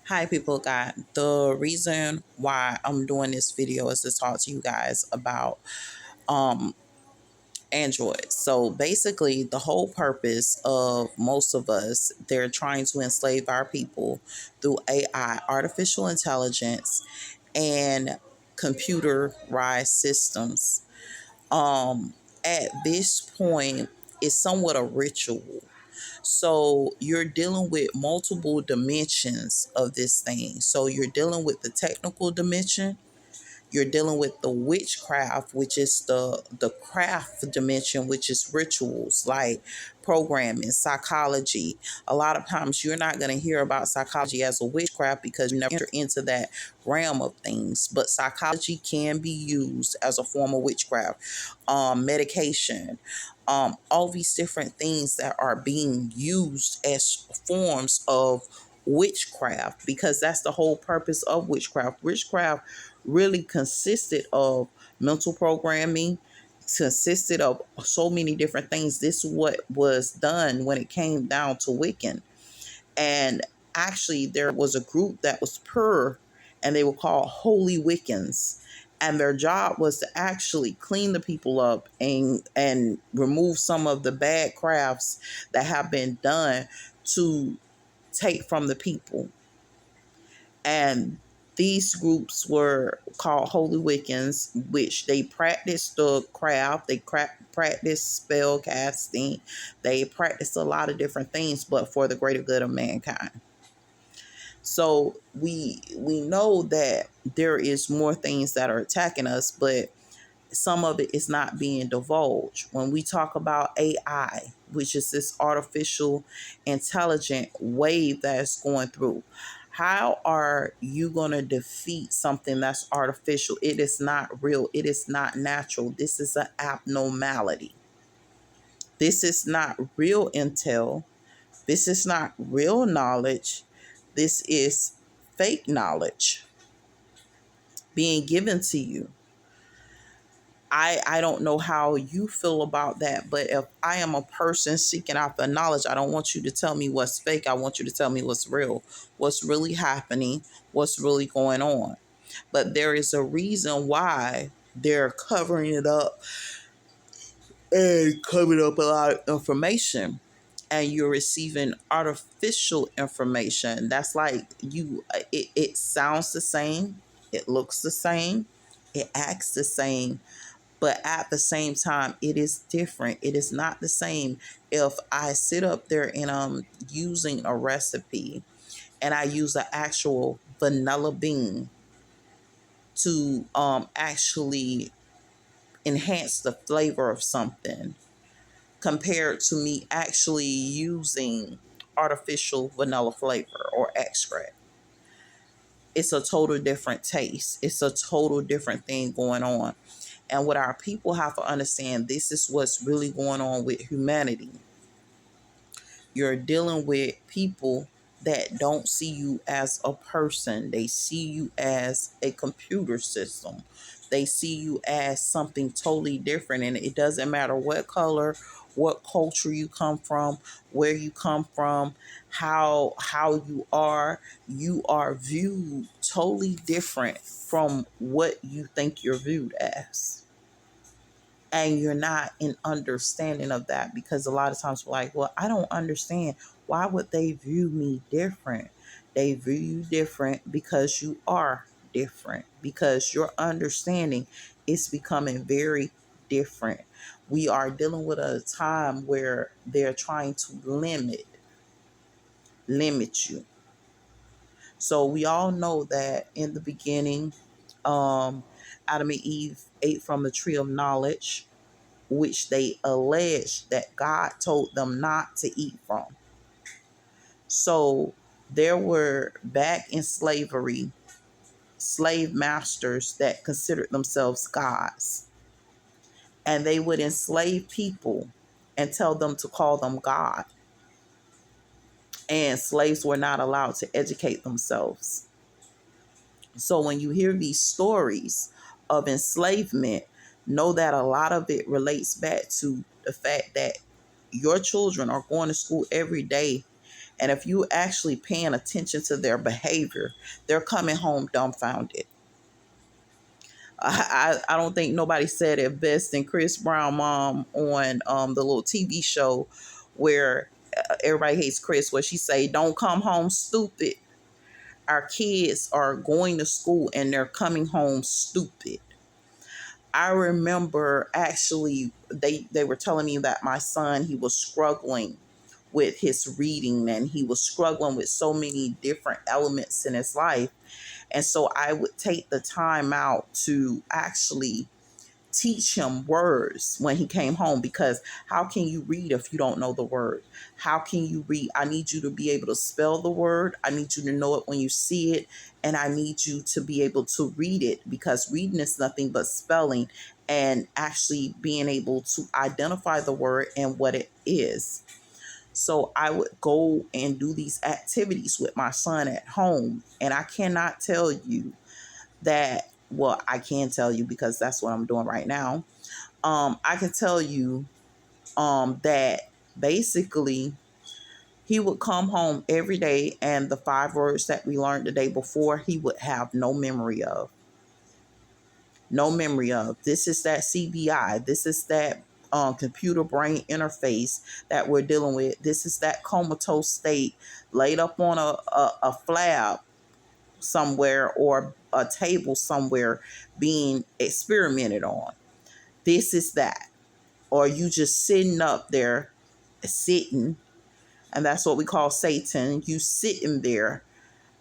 Hi, people. God, the reason why I'm doing this video is to talk to you guys about um Android. So basically, the whole purpose of most of us, they're trying to enslave our people through AI, artificial intelligence, and computerized systems. Um, at this point, it's somewhat a ritual. So you're dealing with multiple dimensions of this thing. So you're dealing with the technical dimension, you're dealing with the witchcraft, which is the craft dimension, which is rituals like programming, psychology. A lot of times you're not going to hear about psychology as a witchcraft because you never enter into that realm of things. But psychology can be used as a form of witchcraft. Medication, all these different things that are being used as forms of witchcraft, because that's the whole purpose of witchcraft. Witchcraft really consisted of mental programming, consisted of so many different things. This is what was done when it came down to Wiccan. And actually, there was a group that was pure, and they were called Holy Wiccans. And their job was to actually clean the people up and remove some of the bad crafts that have been done to take from the people. And these groups were called Holy Wiccans, which they practiced the craft, they practiced spell casting, they practiced a lot of different things, but for the greater good of mankind. So we know that there is more things that are attacking us, but some of it is not being divulged. When we talk about AI, which is this artificial intelligent wave that's going through, how are you going to defeat something that's artificial? It is not real. It is not natural. This is an abnormality. This is not real intel. This is not real knowledge. This is fake knowledge being given to you. I don't know how you feel about that, but if I am a person seeking out the knowledge, I don't want you to tell me what's fake. I want you to tell me what's real, what's really happening, what's really going on. But there is a reason why they're covering it up and covering up a lot of information. And you're receiving artificial information. That's like it sounds the same, it looks the same, it acts the same, but at the same time it is different. It is not the same. If I sit up there and I'm using a recipe and I use an actual vanilla bean to actually enhance the flavor of something, compared to me actually using artificial vanilla flavor or extract, it's a total different taste. It's a total different thing going on. And what our people have to understand, this is what's really going on with humanity. You're dealing with people that don't see you as a person. They see you as a computer system. They see you as something totally different. And it doesn't matter what color, what culture you come from, where you come from, how you are viewed totally different from what you think you're viewed as. And you're not in understanding of that, because a lot of times we're like, well, I don't understand. Why would they view me different? They view you different because you are different, because your understanding is becoming very different. We are dealing with a time where they're trying to limit you. So we all know that in the beginning, Adam and Eve ate from the tree of knowledge, which they alleged that God told them not to eat from. So there were, back in slavery, slave masters that considered themselves gods. And they would enslave people and tell them to call them God. And slaves were not allowed to educate themselves. So when you hear these stories of enslavement, know that a lot of it relates back to the fact that your children are going to school every day And if you actually paying attention to their behavior, they're coming home dumbfounded. I don't think nobody said it best than Chris Brown mom on the little TV show where everybody hates Chris, where she say, "Don't come home stupid." Our kids are going to school and they're coming home stupid. I remember actually they were telling me that my son, he was struggling with his reading and he was struggling with so many different elements in his life. And so I would take the time out to actually teach him words when he came home, because how can you read if you don't know the word? How can you read? I need you to be able to spell the word. I need you to know it when you see it. And I need you to be able to read it, because reading is nothing but spelling and actually being able to identify the word and what it is. So I would go and do these activities with my son at home. And I cannot tell you that, well, I can tell you because that's what I'm doing right now. I can tell you that basically he would come home every day and the 5 words that we learned the day before, he would have no memory of. No memory of. This is that CBI. This is that computer brain interface that we're dealing with. This is that comatose state laid up on a flab somewhere or a table somewhere being experimented on. This is that. Or you just sitting up there, sitting, and that's what we call Satan. You sitting there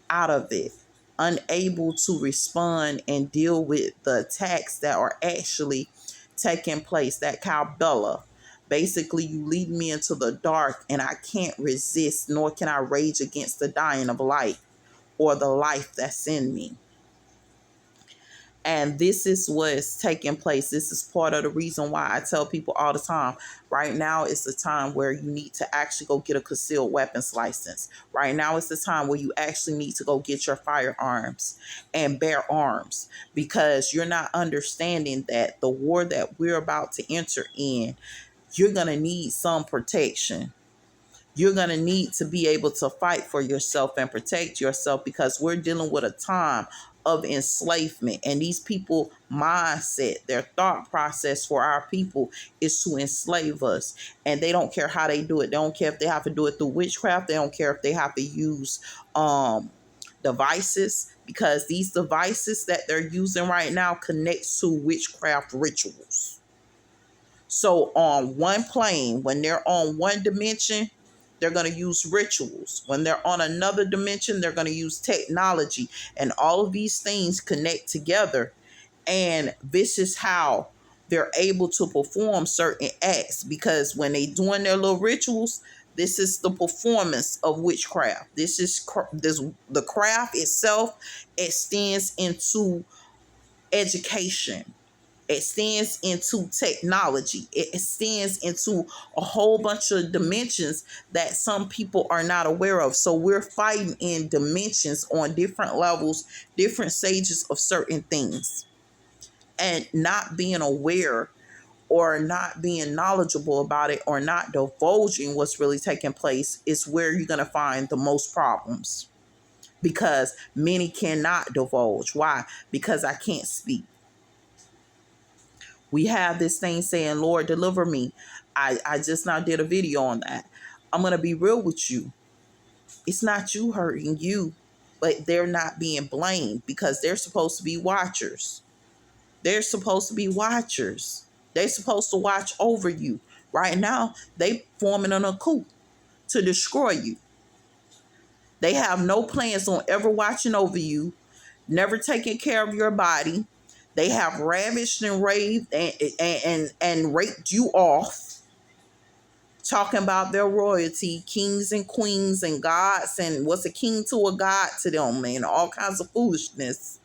out of it, unable to respond and deal with the attacks that are actually taking place, that Calbella. Basically, you lead me into the dark and I can't resist, nor can I rage against the dying of light or the life that's in me. And this is what's taking place. This is part of the reason why I tell people all the time, right now is the time where you need to actually go get a concealed weapons license. Right now is the time where you actually need to go get your firearms and bear arms, because you're not understanding that the war that we're about to enter in, you're going to need some protection. You're going to need to be able to fight for yourself and protect yourself, because we're dealing with a time of enslavement. And these people mindset, their thought process for our people is to enslave us. And they don't care how they do it. They don't care if they have to do it through witchcraft. They don't care if they have to use devices, because these devices that they're using right now connects to witchcraft rituals. So on one plane, when they're on one dimension, they're going to use rituals. When they're on another dimension, they're going to use technology. And all of these things connect together. And this is how they're able to perform certain acts. Because when they doing their little rituals, this is the performance of witchcraft. The craft itself extends into education. It extends into technology. It extends into a whole bunch of dimensions that some people are not aware of. So we're fighting in dimensions on different levels, different stages of certain things. And not being aware or not being knowledgeable about it or not divulging what's really taking place is where you're going to find the most problems. Because many cannot divulge. Why? Because I can't speak. We have this thing saying, Lord, deliver me. I just now did a video on that. I'm going to be real with you. It's not you hurting you, but they're not being blamed, because they're supposed to be watchers. They're supposed to be watchers. They're supposed to watch over you. Right now, they forming a coup to destroy you. They have no plans on ever watching over you, never taking care of your body. They have ravished and raved and raped you off, talking about their royalty, kings and queens and gods, and what's a king to a god to them, and all kinds of foolishness.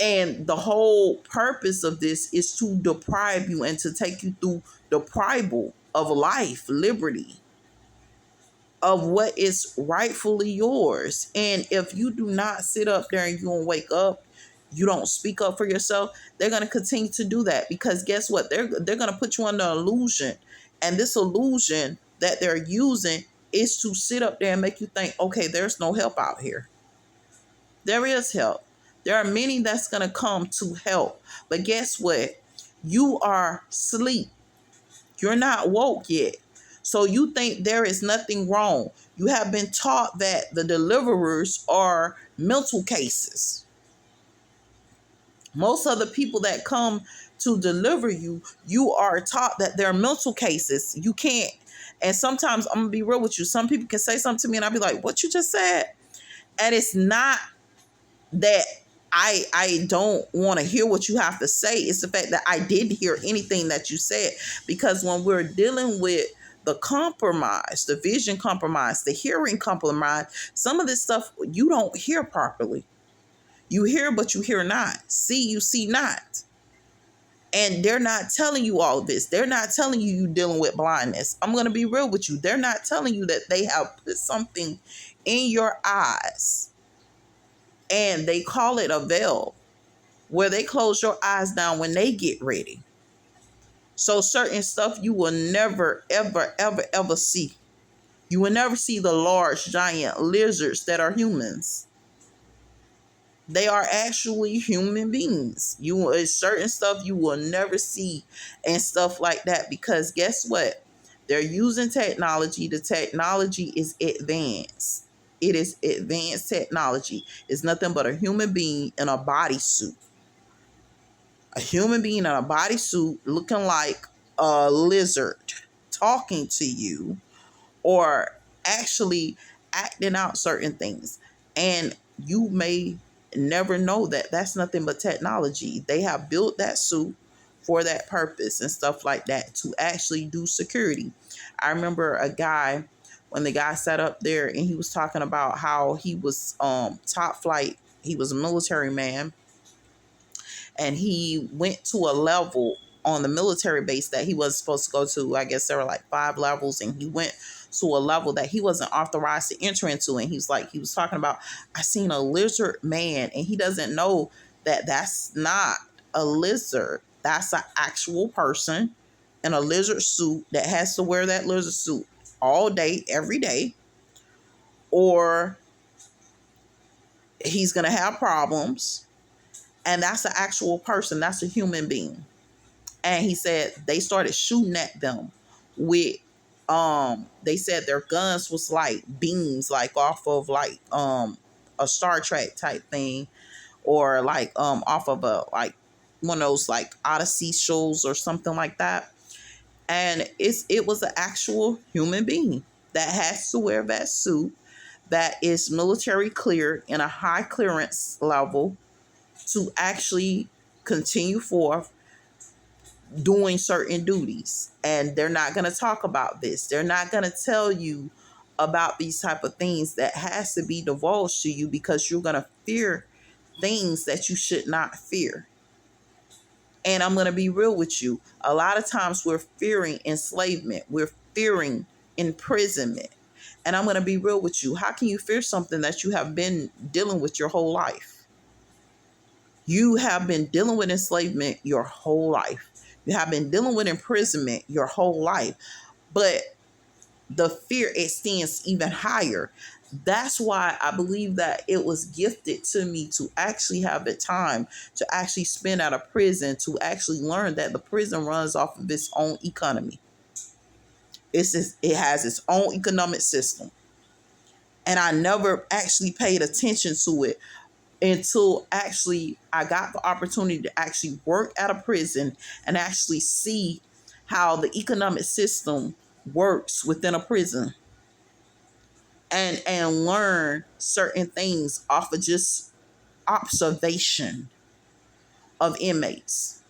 And the whole purpose of this is to deprive you and to take you through the primal of life, liberty, of what is rightfully yours. And if you do not sit up there and you don't wake up, you don't speak up for yourself, they're going to continue to do that, because guess what? They're going to put you under illusion. And this illusion that they're using is to sit up there and make you think, okay, there's no help out here. There is help. There are many that's going to come to help. But guess what? You are asleep. You're not woke yet. So you think there is nothing wrong. You have been taught that the deliverers are mental cases. Most of the people that come to deliver you, you are taught that they're mental cases. You can't. And sometimes I'm going to be real with you. Some people can say something to me and I'll be like, what you just said? And it's not that I don't want to hear what you have to say. It's the fact that I didn't hear anything that you said. Because when we're dealing with the compromise, the vision compromise, the hearing compromise, some of this stuff you don't hear properly. You hear, but you hear not. See, you see not. And they're not telling you all of this. They're not telling you you're dealing with blindness. I'm going to be real with you. They're not telling you that they have put something in your eyes. And they call it a veil, where they close your eyes down when they get ready. So certain stuff you will never, ever, ever, ever see. You will never see the large, giant lizards that are humans. They are actually human beings. Certain stuff you will never see and stuff like that, because guess what? They're using technology. The technology is advanced. It is advanced technology. It's nothing but a human being in a bodysuit. A human being in a bodysuit looking like a lizard talking to you, or actually acting out certain things. And you may never know that that's nothing but technology. They have built that suit for that purpose and stuff like that, to actually do security. I remember a guy, when the guy sat up there and he was talking about how he was top flight. He was a military man, and he went to a level on the military base that he wasn't supposed to go to. I guess there were like 5 levels, and he went to a level that he wasn't authorized to enter into. And he was talking about, I seen a lizard man, and he doesn't know that that's not a lizard. That's an actual person in a lizard suit that has to wear that lizard suit all day, every day, or he's going to have problems. And that's an actual person. That's a human being. And he said they started shooting at them with, they said their guns was like beams, like off of like a Star Trek type thing, or like off of a like one of those like Odyssey shows or something like that. And it was an actual human being that has to wear that suit, that is military cleared in a high clearance level, to actually continue forth doing certain duties. And they're not going to talk about this. They're not going to tell you about these type of things that has to be divulged to you, because you're going to fear things that you should not fear. And I'm going to be real with you. A lot of times we're fearing enslavement. We're fearing imprisonment. And I'm going to be real with you. How can you fear something that you have been dealing with your whole life? You have been dealing with enslavement your whole life. You have been dealing with imprisonment your whole life. But the fear extends even higher. That's why I believe that it was gifted to me to actually have the time to actually spend out of prison, to actually learn that the prison runs off of its own economy. It has its own economic system. And I never actually paid attention to it until actually I got the opportunity to actually work at a prison and actually see how the economic system works within a prison, and learn certain things off of just observation of inmates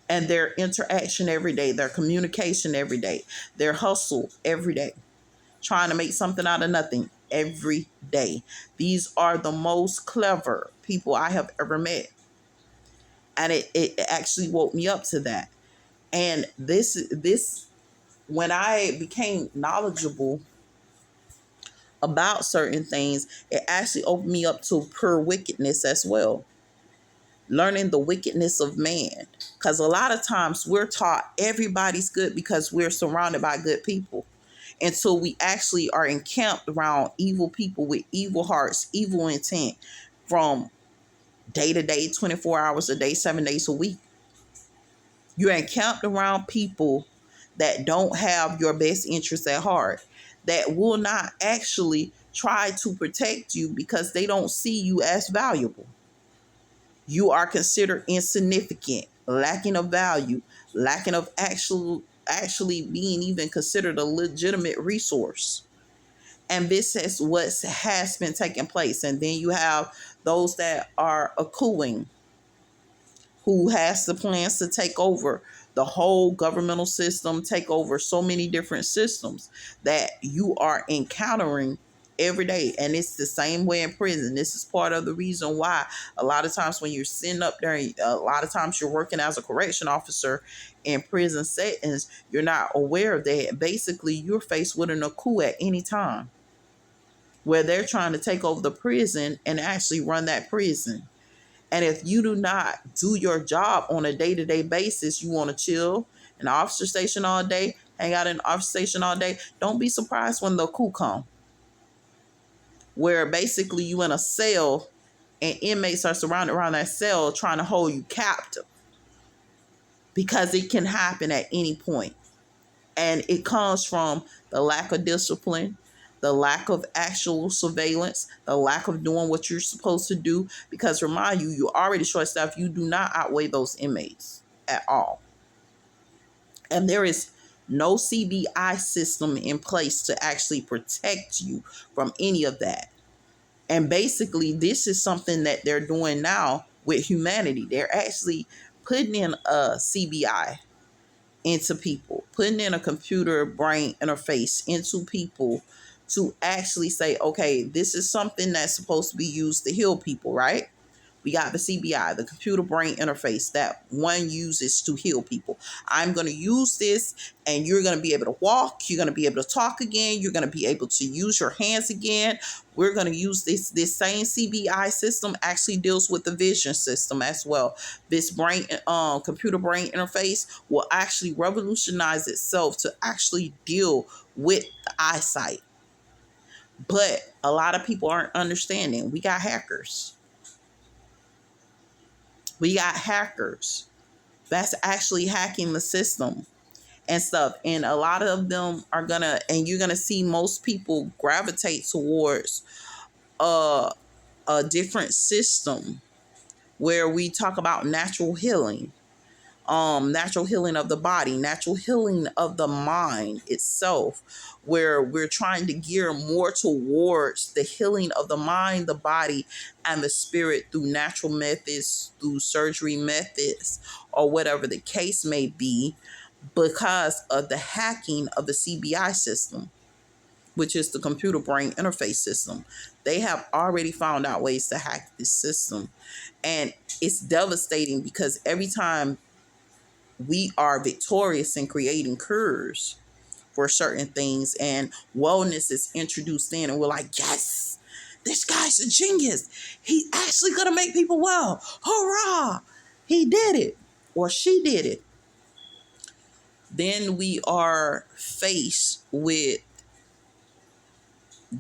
and their interaction every day, their communication every day, their hustle every day, trying to make something out of nothing every day. These are the most clever people I have ever met. And it actually woke me up to that. And this when I became knowledgeable about certain things, it actually opened me up to pure wickedness as well. Learning the wickedness of man. Because a lot of times we're taught everybody's good because we're surrounded by good people. until we actually are encamped around evil people with evil hearts, evil intent from day to day, 24 hours a day, 7 days a week. You're encamped around people that don't have your best interests at heart, that will not actually try to protect you because they don't see you as valuable. You are considered insignificant, lacking of value, lacking of actually being even considered a legitimate resource. And this is what has been taking place. And then you have those that are accruing, who has the plans to take over the whole governmental system, take over so many different systems that you are encountering every day. And it's the same way in prison. This is part of the reason why a lot of times when you're sitting up there, a lot of times you're working as a correction officer in prison settings, you're not aware of that. Basically, you're faced with an coup at any time where they're trying to take over the prison and actually run that prison. And if you do not do your job on a day-to-day basis, you want to chill in the officer station all day, hang out in the officer station all day, don't be surprised when the coup come, where basically you in a cell and inmates are surrounded around that cell trying to hold you captive, because it can happen at any point. And it comes from the lack of discipline, the lack of actual surveillance, the lack of doing what you're supposed to do. Because remind you, you're already short staffed. You do not outweigh those inmates at all. And there is no CBI system in place to actually protect you from any of that. And basically, this is something that they're doing now with humanity. They're actually putting in a CBI into people, putting in a computer brain interface into people to actually say, okay, this is something that's supposed to be used to heal people, right? We got the CBI, the computer brain interface that one uses to heal people. I'm going to use this and you're going to be able to walk. You're going to be able to talk again. You're going to be able to use your hands again. We're going to use this same CBI system actually deals with the vision system as well. This computer brain interface will actually revolutionize itself to actually deal with the eyesight. But a lot of people aren't understanding. We got hackers. We got hackers that's actually hacking the system and stuff. And a lot of them are and you're gonna see most people gravitate towards a different system where we talk about natural healing. Natural healing of the body, natural healing of the mind itself, where we're trying to gear more towards the healing of the mind, the body, and the spirit through natural methods, through surgery methods, or whatever the case may be, because of the hacking of the CBI system, which is the computer brain interface system. They have already found out ways to hack this system. And it's devastating because every time we are victorious in creating cures for certain things and wellness is introduced in, and we're like, yes, this guy's a genius. He's actually going to make people well. Hurrah! He did it, or she did it. Then we are faced with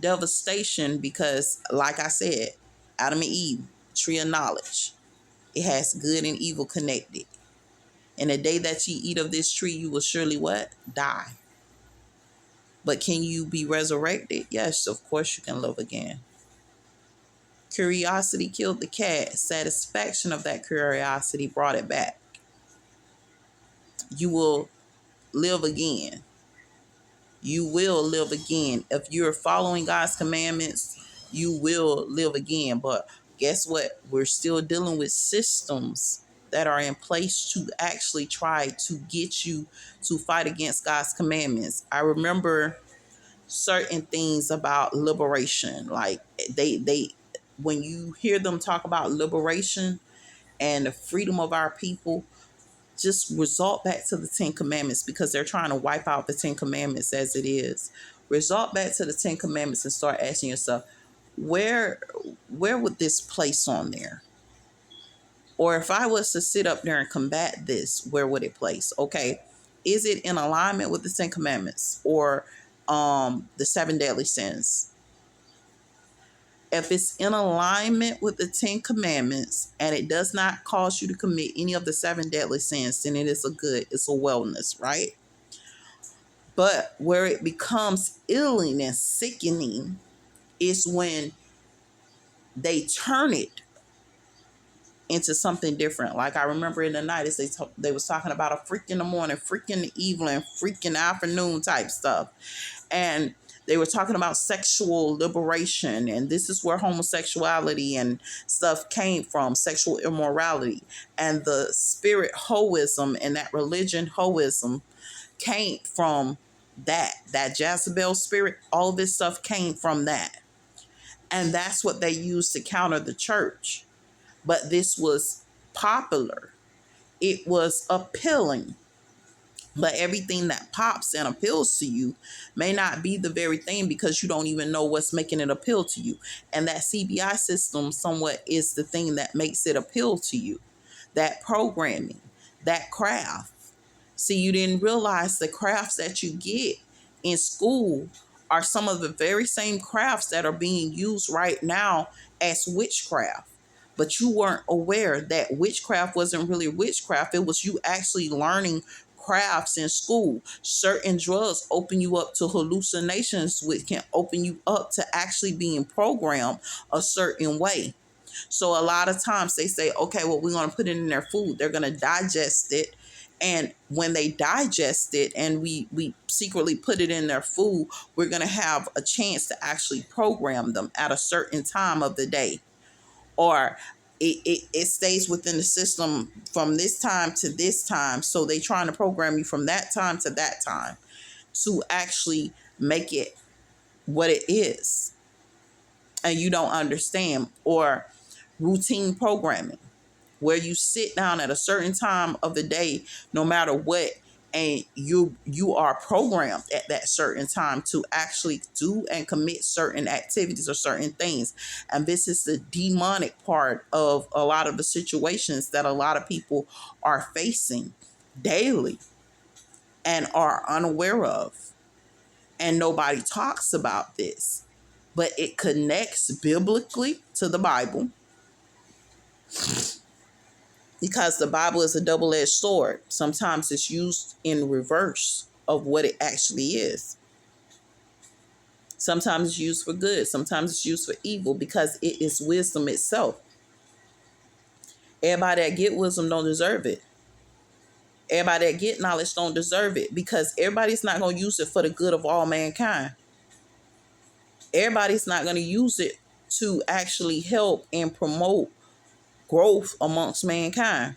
devastation because, like I said, Adam and Eve, tree of knowledge. It has good and evil connected. And the day that you eat of this tree, you will surely what? Die. But can you be resurrected? Yes, of course you can live again. Curiosity killed the cat. Satisfaction of that curiosity brought it back. You will live again. You will live again. If you're following God's commandments, you will live again. But guess what? We're still dealing with systems that are in place to actually try to get you to fight against God's commandments. I remember certain things about liberation. Like they when you hear them talk about liberation and the freedom of our people, just resort back to the Ten Commandments, because they're trying to wipe out the Ten Commandments as it is. Resort back to the Ten Commandments and start asking yourself, where would this place on there? Or if I was to sit up there and combat this, where would it place? Okay, is it in alignment with the Ten Commandments? Or the 7 deadly sins. If it's in alignment with the 10 commandments and it does not cause you to commit any of the 7 deadly sins, then it is it's a wellness, right? But where it becomes illing and sickening is when they turn it into something different. Like I remember in the 90s, they was talking about a freak in the morning, freak in the evening, freak in the afternoon type stuff. And they were talking about sexual liberation, and this is where homosexuality and stuff came from, sexual immorality. And the spirit hoism and that religion hoism came from that Jezebel spirit. All this stuff came from that. And that's what they used to counter the church. But this was popular. It was appealing. But everything that pops and appeals to you may not be the very thing because you don't even know what's making it appeal to you. And that CBI system somewhat is the thing that makes it appeal to you. That programming, that craft. See, you didn't realize the crafts that you get in school are some of the very same crafts that are being used right now as witchcraft. But you weren't aware that witchcraft wasn't really witchcraft. It was you actually learning crafts in school. Certain drugs open you up to hallucinations, which can open you up to actually being programmed a certain way. So a lot of times they say, okay, well, we're going to put it in their food. They're going to digest it. And when they digest it and we secretly put it in their food, we're going to have a chance to actually program them at a certain time of the day. Or it stays within the system from this time to this time. So they trying to program you from that time to that time to actually make it what it is. And you don't understand. Or routine programming, where you sit down at a certain time of the day, no matter what, and you are programmed at that certain time to actually do and commit certain activities or certain things. And this is the demonic part of a lot of the situations that a lot of people are facing daily and are unaware of. And nobody talks about this, but it connects biblically to the Bible, because the Bible is a double-edged sword. Sometimes it's used in reverse of what it actually is. Sometimes it's used for good. Sometimes it's used for evil, because it is wisdom itself. Everybody that get wisdom don't deserve it. Everybody that get knowledge don't deserve it, because everybody's not going to use it for the good of all mankind. Everybody's not going to use it to actually help and promote growth amongst mankind.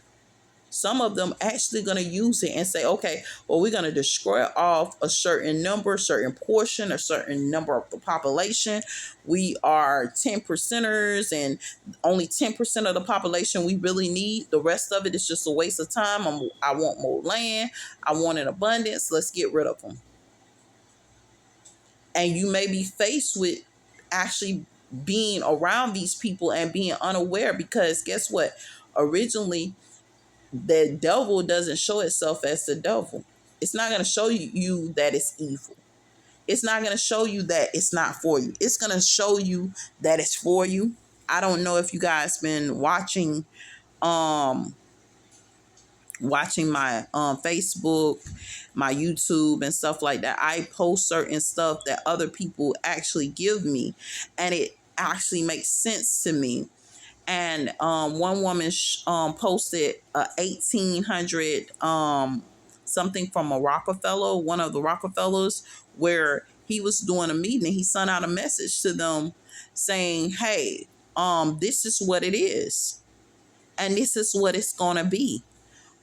Some of them actually going to use it and say, okay, well, we're going to destroy off a certain number, a certain portion, a certain number of the population. We are 10%ers and only 10% of the population we really need. The rest of it is just a waste of time. I want more land. I want an abundance. Let's get rid of them. And you may be faced with actually being around these people and being unaware, because guess what? Originally, the devil doesn't show itself as the devil. It's not going to show you that it's evil. It's not going to show you that it's not for you. It's going to show you that it's for you. I don't know if you guys been watching my Facebook, my YouTube and stuff like that. I post certain stuff that other people actually give me, and it actually makes sense to me. And one woman posted 1800 something from a Rockefeller, one of the Rockefellers, where he was doing a meeting. He sent out a message to them saying, hey, this is what it is. And this is what it's going to be.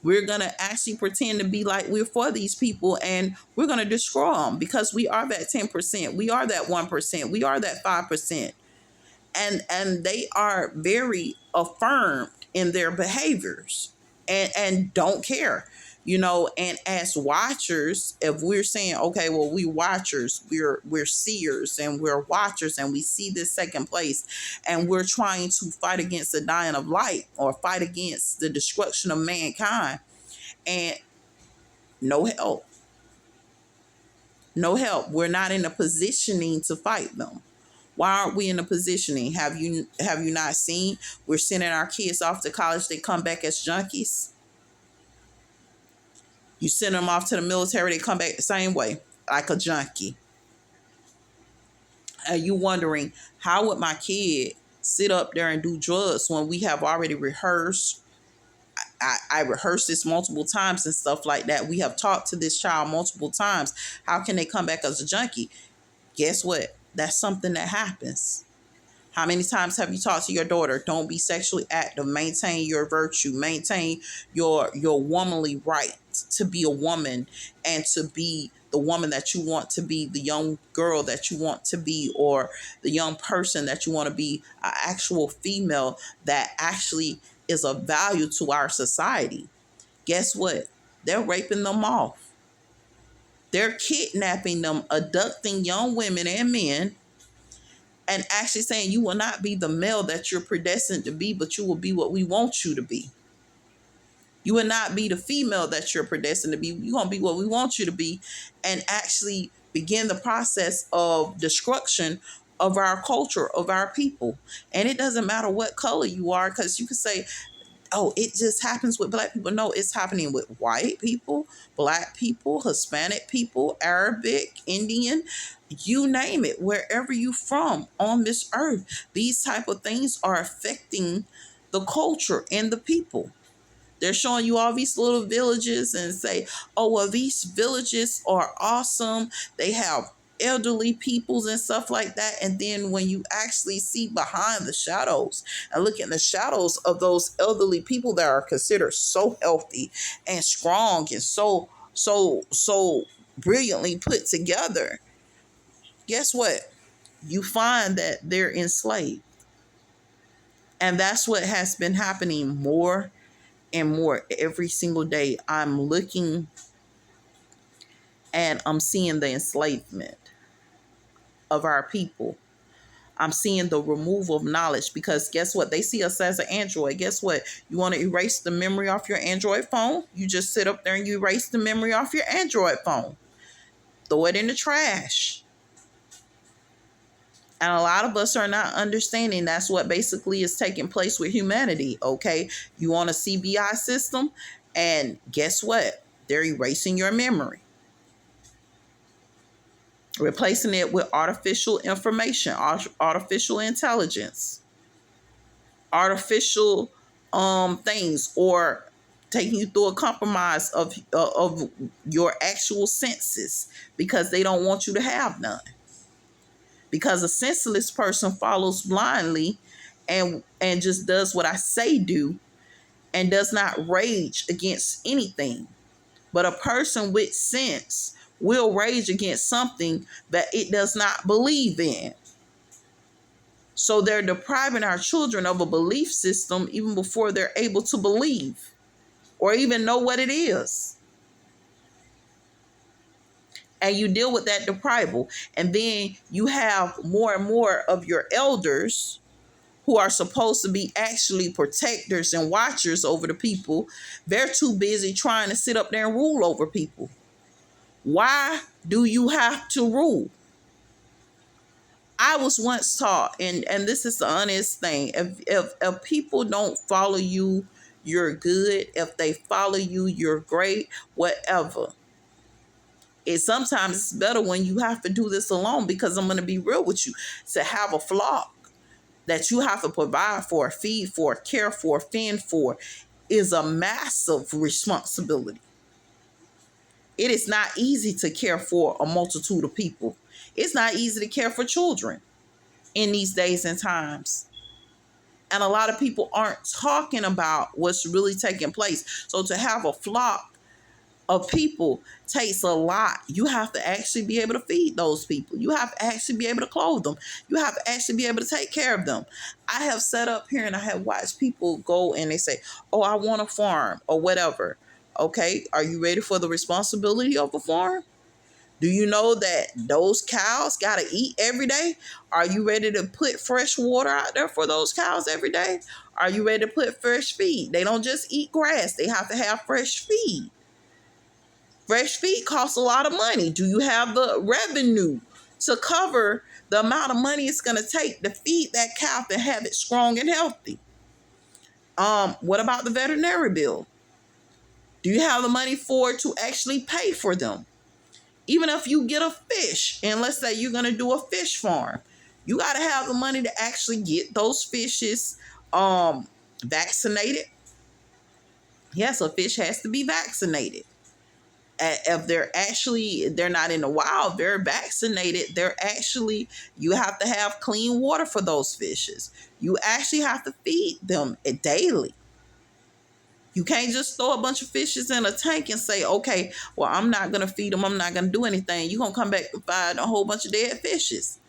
We're going to actually pretend to be like we're for these people, and we're going to destroy them, because we are that 10%. We are that 1%. We are that 5%. And they are very affirmed in their behaviors and don't care, and as watchers, if we're saying, okay, well, we watchers, we're seers and we're watchers, and we see this second place, and we're trying to fight against the dying of light or fight against the destruction of mankind, and no help. No help. We're not in a positioning to fight them. Why aren't we in a positioning? Have you not seen we're sending our kids off to college, they come back as junkies? You send them off to the military, they come back the same way, like a junkie. And you wondering, how would my kid sit up there and do drugs when we have already rehearsed? I rehearsed this multiple times and stuff like that. We have talked to this child multiple times. How can they come back as a junkie? Guess what? That's something that happens. How many times have you talked to your daughter? Don't be sexually active. Maintain your virtue. Maintain your womanly right to be a woman and to be the woman that you want to be, the young girl that you want to be, or the young person that you want to be, an actual female that actually is of value to our society. Guess what? They're raping them off. They're kidnapping them, abducting young women and men, and actually saying you will not be the male that you're predestined to be, but you will be what we want you to be. You will not be the female that you're predestined to be. You're going to be what we want you to be, and actually begin the process of destruction of our culture, of our people. And it doesn't matter what color you are, because you can say, oh, it just happens with black people. No, it's happening with white people, black people, Hispanic people, Arabic, Indian, you name it, wherever you from on this earth. These type of things are affecting the culture and the people. They're showing you all these little villages and say, oh, well, these villages are awesome. They have elderly peoples and stuff like that. And then when you actually see behind the shadows and look at the shadows of those elderly people that are considered so healthy and strong and so brilliantly put together, guess what? You find that they're enslaved. And that's what has been happening more and more every single day. I'm looking and I'm seeing the enslavement of our people. I'm seeing the removal of knowledge, because guess what? They see us as an android. Guess what? You want to erase the memory off your Android phone? You just sit up there and you erase the memory off your Android phone. Throw it in the trash. And a lot of us are not understanding that's what basically is taking place with humanity, okay? You want a CBI system, and guess what? They're erasing your memory. Replacing it with artificial information, artificial intelligence, artificial things, or taking you through a compromise of your actual senses, because they don't want you to have none. Because a senseless person follows blindly and just does what I say do, and does not rage against anything. But a person with sense will rage against something that it does not believe in. So they're depriving our children of a belief system even before they're able to believe or even know what it is. And you deal with that deprival. And then you have more and more of your elders who are supposed to be actually protectors and watchers over the people. They're too busy trying to sit up there and rule over people. Why do you have to rule? I was once taught, and this is the honest thing, if people don't follow you, you're good. If they follow you, you're great, whatever. Sometimes it's better when you have to do this alone, because I'm going to be real with you. To have a flock that you have to provide for, feed for, care for, fend for, is a massive responsibility. It is not easy to care for a multitude of people. It's not easy to care for children in these days and times. And a lot of people aren't talking about what's really taking place. So to have a flock of people takes a lot. You have to actually be able to feed those people. You have to actually be able to clothe them. You have to actually be able to take care of them. I have sat up here and I have watched people go and they say, oh, I want a farm or whatever. Okay, are you ready for the responsibility of a farm? Do you know that those cows got to eat every day? Are you ready to put fresh water out there for those cows every day? Are you ready to put fresh feed? They don't just eat grass. They have to have fresh feed. Fresh feed costs a lot of money. Do you have the revenue to cover the amount of money it's going to take to feed that calf and have it strong and healthy? What about the veterinary bill? Do you have the money for it to actually pay for them? Even if you get a fish, and let's say you're going to do a fish farm, you got to have the money to actually get those fishes vaccinated. Yes, a fish has to be vaccinated. If they're not in the wild, they're vaccinated. You have to have clean water for those fishes. You actually have to feed them daily. You can't just throw a bunch of fishes in a tank and say, okay, well, I'm not going to feed them. I'm not going to do anything. You're going to come back and find a whole bunch of dead fishes.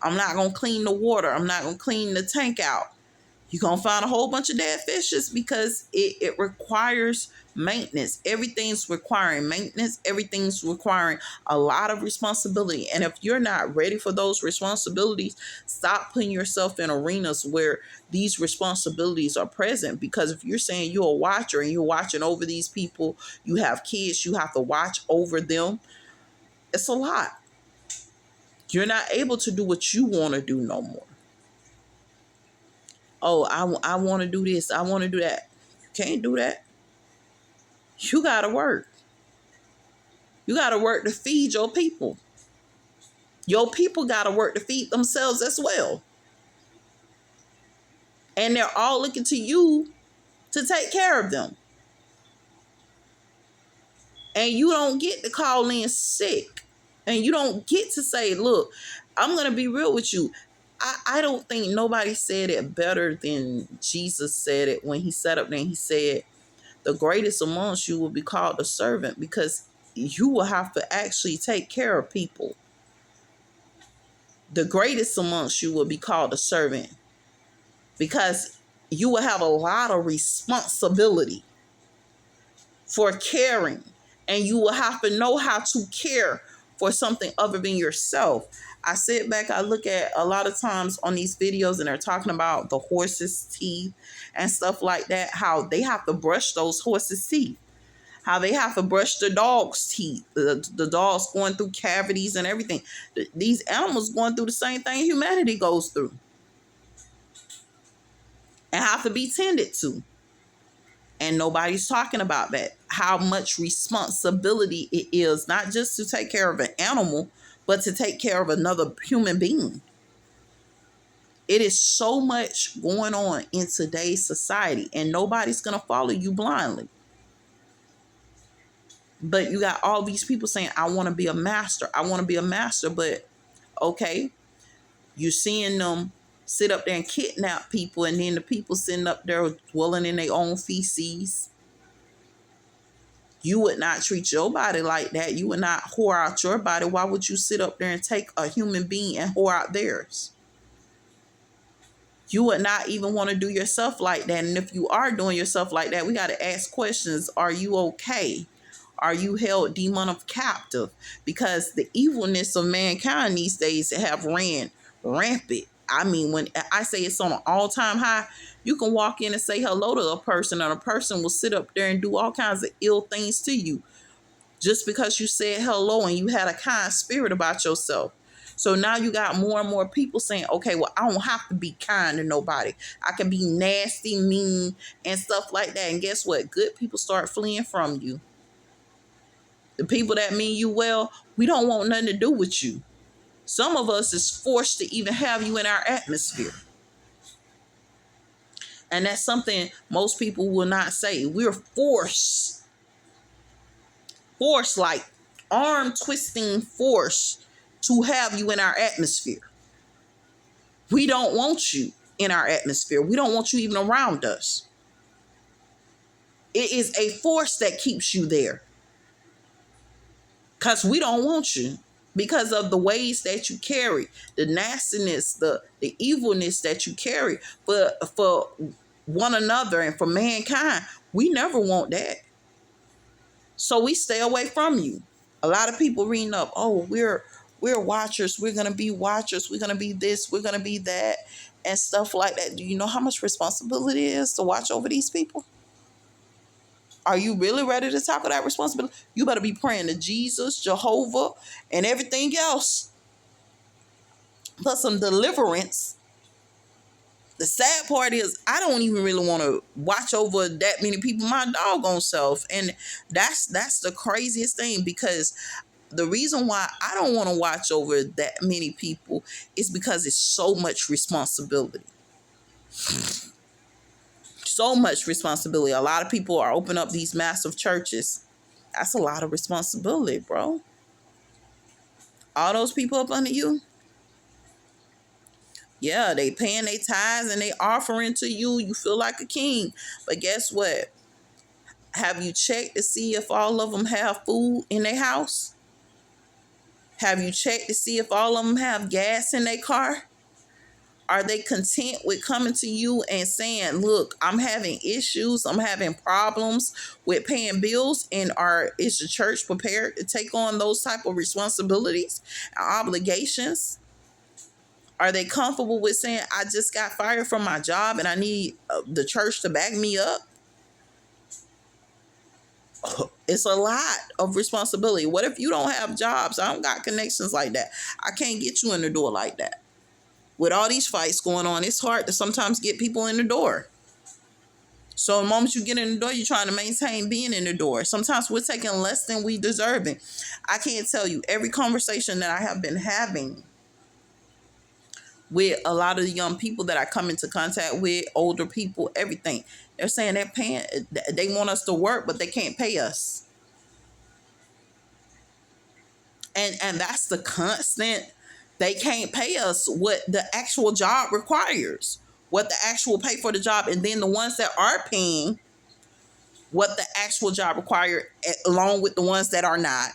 I'm not going to clean the water. I'm not going to clean the tank out. You're going to find a whole bunch of dead fishes because it requires maintenance. Everything's requiring maintenance. Everything's requiring a lot of responsibility. And if you're not ready for those responsibilities, stop putting yourself in arenas where these responsibilities are present. Because if you're saying you're a watcher and you're watching over these people, you have kids, you have to watch over them. It's a lot. You're not able to do what you want to do no more. Oh, I want to do this. I want to do that. You can't do that. You got to work. You got to work to feed your people. Your people got to work to feed themselves as well. And they're all looking to you to take care of them. And you don't get to call in sick. And you don't get to say, look, I'm going to be real with you. I don't think nobody said it better than Jesus said it when he sat up there and he said, the greatest amongst you will be called a servant, because you will have to actually take care of people. The greatest amongst you will be called a servant because you will have a lot of responsibility for caring, and you will have to know how to care for something other than yourself. I sit back, I look at a lot of times on these videos and they're talking about the horse's teeth and stuff like that, how they have to brush those horses' teeth, how they have to brush the dog's teeth, the dogs going through cavities and everything. These animals going through the same thing humanity goes through and have to be tended to. And nobody's talking about that, how much responsibility it is, not just to take care of an animal, but to take care of another human being. It is so much going on in today's society, and nobody's going to follow you blindly. But you got all these people saying, I want to be a master. I want to be a master. But, okay, you're seeing them sit up there and kidnap people, and then the people sitting up there dwelling in their own feces. You would not treat your body like that. You would not whore out your body. Why would you sit up there and take a human being and whore out theirs? You would not even want to do yourself like that. And if you are doing yourself like that, we got to ask questions. Are you okay? Are you held demonic captive? Because the evilness of mankind these days have ran rampant. I mean, when I say it's on an all-time high, you can walk in and say hello to a person, and a person will sit up there and do all kinds of ill things to you just because you said hello and you had a kind spirit about yourself. So now you got more and more people saying, okay, well, I don't have to be kind to nobody. I can be nasty, mean, and stuff like that. And guess what? Good people start fleeing from you. The people that mean you well, we don't want nothing to do with you. Some of us is forced to even have you in our atmosphere. And that's something most people will not say. We're forced like arm twisting force to have you in our atmosphere. We don't want you in our atmosphere. We don't want you even around us. It is a force that keeps you there. Because we don't want you. Because of the ways that you carry, the nastiness, the evilness that you carry for one another and for mankind. We never want that. So we stay away from you. A lot of people reading up, oh, we're watchers. We're going to be watchers. We're going to be this. We're going to be that and stuff like that. Do you know how much responsibility it is to watch over these people? Are you really ready to tackle that responsibility? You better be praying to Jesus, Jehovah, and everything else for some deliverance. The sad part is I don't even really want to watch over that many people my doggone self. And that's the craziest thing, because the reason why I don't want to watch over that many people is because it's so much responsibility. So much responsibility. A lot of people are opening up these massive churches. That's a lot of responsibility, bro. All those people up under you, yeah, they paying their tithes and they offering to you. You feel like a king. But guess what? Have you checked to see if all of them have food in their house? Have you checked to see if all of them have gas in their car? Are they content with coming to you and saying, look, I'm having issues, I'm having problems with paying bills, and is the church prepared to take on those type of responsibilities and obligations? Are they comfortable with saying, I just got fired from my job and I need the church to back me up? It's a lot of responsibility. What if you don't have jobs? I don't got connections like that. I can't get you in the door like that. With all these fights going on, it's hard to sometimes get people in the door. So the moment you get in the door, you're trying to maintain being in the door. Sometimes we're taking less than we deserving. I can't tell you, every conversation that I have been having with a lot of the young people that I come into contact with, older people, everything, they're saying they want us to work, but they can't pay us. And that's the constant. They can't pay us what the actual job requires, what the actual pay for the job, and then the ones that are paying what the actual job required, along with the ones that are not,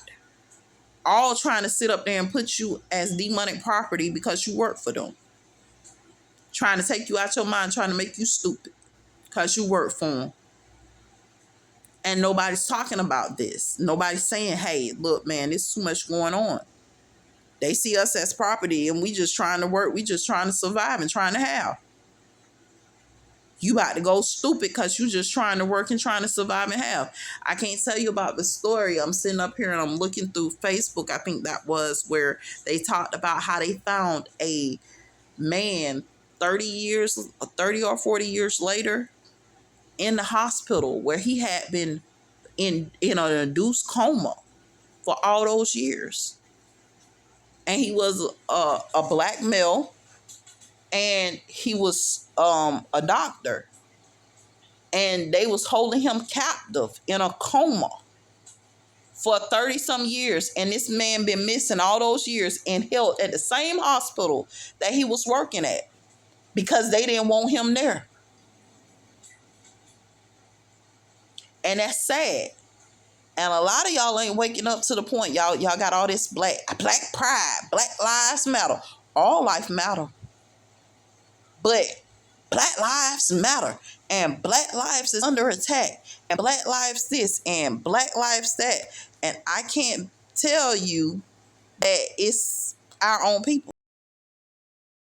all trying to sit up there and put you as demonic property because you work for them, trying to take you out your mind, trying to make you stupid because you work for them. And nobody's talking about this. Nobody's saying, hey, look, man, there's too much going on. They see us as property and we just trying to work. We just trying to survive and trying to have. You about to go stupid because you just trying to work and trying to survive and have. I can't tell you about the story. I'm sitting up here and I'm looking through Facebook. I think that was where they talked about how they found a man 30 or 40 years later in the hospital where he had been in an induced coma for all those years. And he was a black male, and he was a doctor, and they was holding him captive in a coma for 30 some years. And this man been missing all those years and held at the same hospital that he was working at because they didn't want him there. And that's sad. And a lot of y'all ain't waking up to the point. Y'all got all this black pride, Black Lives Matter. All life matter. But Black lives matter. And Black lives is under attack. And Black lives this and Black lives that. And I can't tell you that it's our own people.